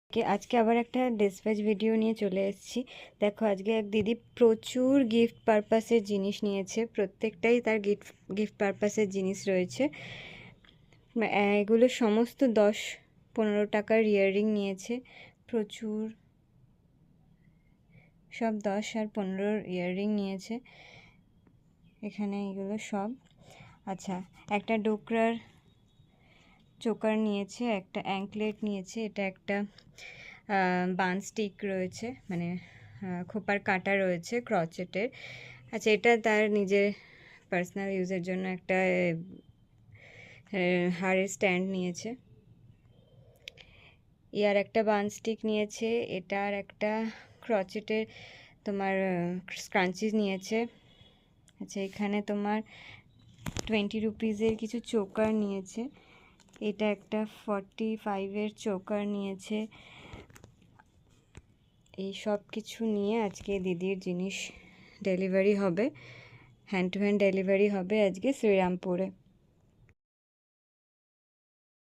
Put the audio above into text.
আজকে আবার একটা ডিসপ্যাচ ভিডিও নিয়ে চলে এসেছি। দেখো আজকে এক দিদি প্রচুর গিফট পারপাসের জিনিস নিয়েছে, প্রত্যেকটাই তার গিফট পারপাসের জিনিস রয়েছে। এগুলো সমস্ত 10-15 টাকার ইয়াররিং নিয়েছে, প্রচুর সব 10 আর 15 ইয়াররিং নিয়েছে এখানে, এগুলো সব। আচ্ছা, একটা ডোকরার চোকার নিয়েছে, একটা অ্যাঙ্কলেট নিয়েছে, এটা একটা বান স্টিক রয়েছে, মানে খোপার কাটা রয়েছে ক্রচেটের। আচ্ছা, এটা তার নিজের পার্সোনাল ইউজের জন্য একটা হাড়ের স্ট্যান্ড নিয়েছে। ইয়ার একটা বান স্টিক নিয়েছে, এটার একটা ক্রচেটের তোমার স্ক্রাঞ্চিজ নিয়েছে। আচ্ছা, এখানে তোমার 20 রুপিজের কিছু চোকার নিয়েছে, এটা একটা 45-এর চোকার নিয়েছে। এই সব কিছু নিয়ে আজকে দিদির জিনিস ডেলিভারি হবে, হ্যান্ড টু হ্যান্ড ডেলিভারি হবে আজকে শ্রীরামপুরে।